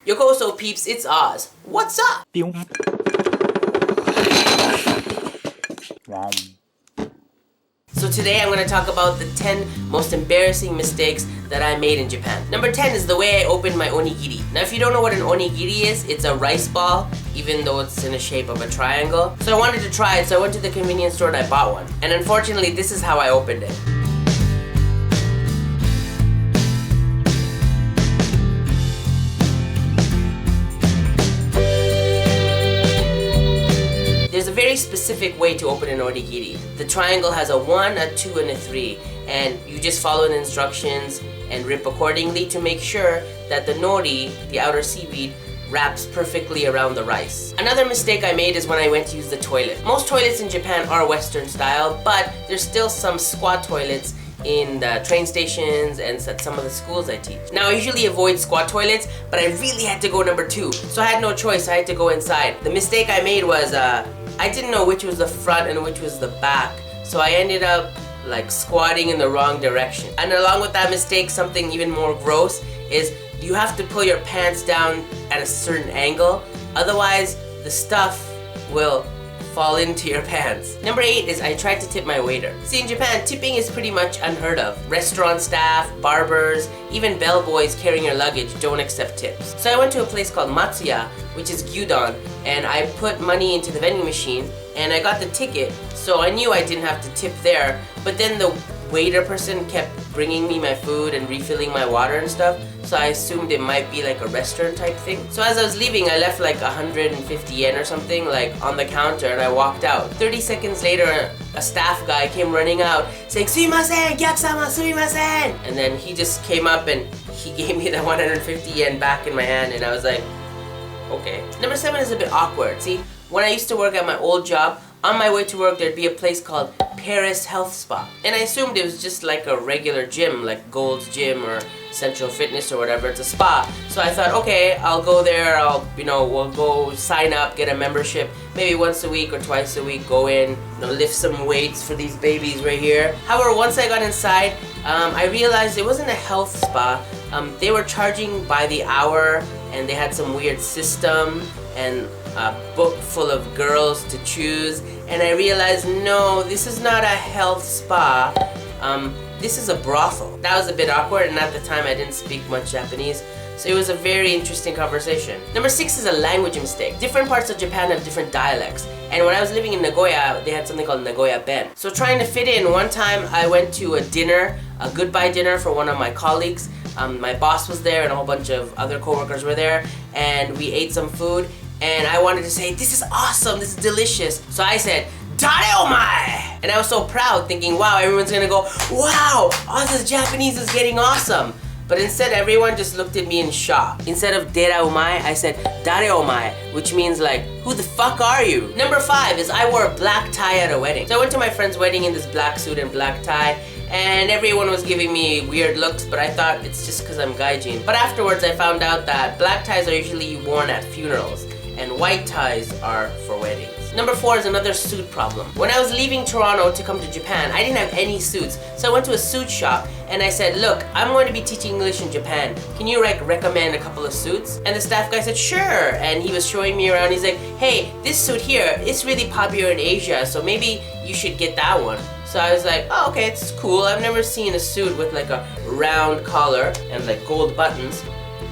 Yokoso peeps, it's Oz. What's up? So today I'm going to talk about the 10 most embarrassing mistakes that I made in Japan. Number 10 is the way I opened my onigiri. Now if you don't know what an onigiri is, it's a rice ball, even though it's in the shape of a triangle. So I wanted to try it, so I went to the convenience store and I bought one. And unfortunately, this is how I opened it. There's a very specific way to open an onigiri. The triangle has a 1, a 2, and a 3, and you just follow the instructions and rip accordingly to make sure that the nori, the outer seaweed, wraps perfectly around the rice. Another mistake I made is when I went to use the toilet. Most toilets in Japan are Western style, but there's still some squat toilets in the train stations and at some of the schools I teach. Now I usually avoid squat toilets, but I really had to go number 2, so I had no choice. I had to go inside. The mistake I made was I didn't know which was the front and which was the back, so I ended up like squatting in the wrong direction. And along with that mistake, something even more gross is you have to pull your pants down at a certain angle, otherwise the stuff will fall into your pants. Number 8 is I tried to tip my waiter. See, in Japan, tipping is pretty much unheard of. Restaurant staff, barbers, even bellboys carrying your luggage don't accept tips. So I went to a place called Matsuya, which is gyudon, and I put money into the vending machine and I got the ticket, so I knew I didn't have to tip there, but then the waiter person kept bringing me my food and refilling my water and stuff, so I assumed it might be like a restaurant type thing. So as I was leaving, I left like 150 yen or something like on the counter and I walked out. 30 seconds later, a staff guy came running out saying, "Sumimasen, gyakusama, sumimasen!" And then he just came up and he gave me the 150 yen back in my hand and I was like, okay. Number 7 is a bit awkward. See, when I used to work at my old job, on my way to work there'd be a place called Paris Health Spa. And I assumed it was just like a regular gym, like Gold's Gym or Central Fitness or whatever. It's a spa. So I thought, okay, I'll go there, we'll go sign up, get a membership, maybe once a week or twice a week, go in, lift some weights for these babies right here. However, once I got inside, I realized it wasn't a health spa. They were charging by the hour and they had some weird system and a book full of girls to choose, and I realized, no, this is not a health spa, this is a brothel. That was a bit awkward, and at the time I didn't speak much Japanese, so it was a very interesting conversation. Number 6 is a language mistake. Different parts of Japan have different dialects, and when I was living in Nagoya, they had something called Nagoya Ben. So trying to fit in, one time I went to a dinner, a goodbye dinner for one of my colleagues. My boss was there and a whole bunch of other coworkers were there, and we ate some food, and I wanted to say, "This is awesome, this is delicious." So I said, "Dare omae!" And I was so proud, thinking, wow, everyone's gonna go, "Wow, Ozzy's Japanese is getting awesome." But instead, everyone just looked at me in shock. Instead of "dare omae," I said "dare omae," which means like, who the fuck are you? Number 5 is I wore a black tie at a wedding. So I went to my friend's wedding in this black suit and black tie, and everyone was giving me weird looks, but I thought it's just because I'm gaijin. But afterwards I found out that black ties are usually worn at funerals, and white ties are for weddings. Number 4 is another suit problem. When I was leaving Toronto to come to Japan, I didn't have any suits, so I went to a suit shop and I said, "Look, I'm going to be teaching English in Japan. Can you recommend a couple of suits?" And the staff guy said, "Sure," and he was showing me around. He's like, "Hey, this suit here, it's really popular in Asia, so maybe you should get that one." So I was like, "Oh, okay, it's cool. I've never seen a suit with like a round collar and like gold buttons,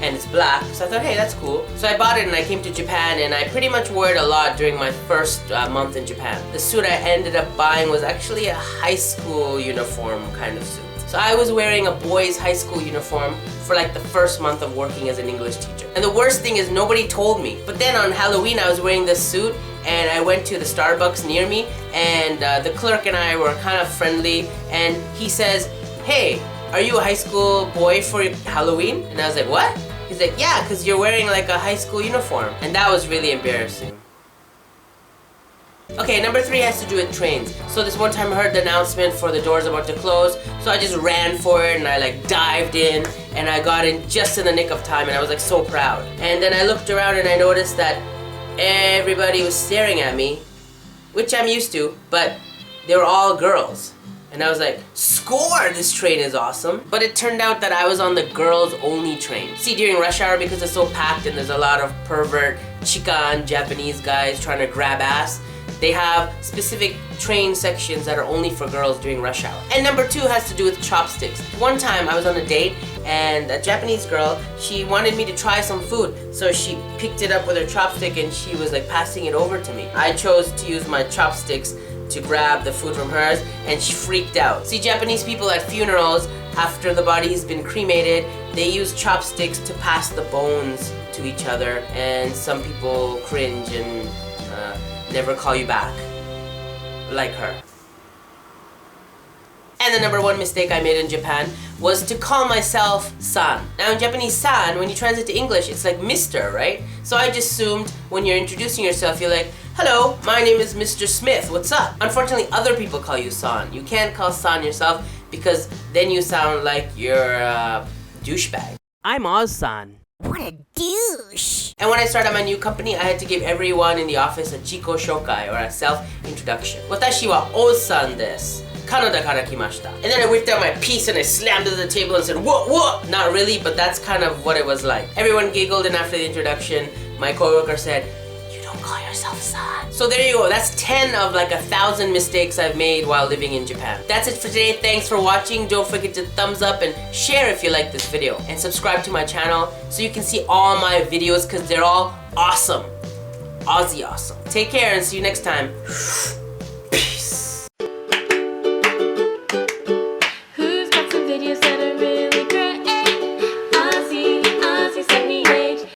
and it's black." So I thought, hey, that's cool. So I bought it and I came to Japan, and I pretty much wore it a lot during my first month in Japan. The suit I ended up buying was actually a high school uniform kind of suit. So I was wearing a boys' high school uniform for like the first month of working as an English teacher. And the worst thing is nobody told me. But then on Halloween I was wearing this suit, and I went to the Starbucks near me, and the clerk and I were kind of friendly, and he says, "Hey, are you a high school boy for Halloween?" And I was like, "What?" He's like, "Yeah, because you're wearing like a high school uniform." And that was really embarrassing. Okay, number 3 has to do with trains. So this one time I heard the announcement for the doors about to close, so I just ran for it and I like dived in, and I got in just in the nick of time, and I was like so proud. And then I looked around and I noticed that everybody was staring at me, which I'm used to, but they were all girls. And I was like, score! This train is awesome. But it turned out that I was on the girls only train. See, during rush hour, because it's so packed and there's a lot of pervert chikan Japanese guys trying to grab ass, they have specific train sections that are only for girls during rush hour. And number 2 has to do with chopsticks. One time I was on a date and a Japanese girl, she wanted me to try some food. So she picked it up with her chopstick and she was like passing it over to me. I chose to use my chopsticks to grab the food from hers and she freaked out. See, Japanese people at funerals, after the body has been cremated, they use chopsticks to pass the bones to each other, and some people cringe and never call you back, like her. And the number 1 mistake I made in Japan was to call myself san. Now in Japanese, san, when you translate to English, it's like Mr., right? So I just assumed when you're introducing yourself, you're like, hello, my name is Mr. Smith, what's up? Unfortunately, other people call you san. You can't call san yourself because then you sound like you're a douchebag. I'm Oz-san. What a douche! And when I started my new company, I had to give everyone in the office a Chiko Shokai, or a self-introduction. Watashi wa Oz-san desu. Canada kara kimashita. And then I whipped out my piece and I slammed it to the table and said, whoa, whoa! Not really, but that's kind of what it was like. Everyone giggled, and after the introduction, my coworker said, you don't call yourself san. So there you go, that's 10 of like 1,000 mistakes I've made while living in Japan. That's it for today. Thanks for watching. Don't forget to thumbs up and share if you like this video. And subscribe to my channel so you can see all my videos because they're all awesome. OzzyAwesome. Take care and see you next time.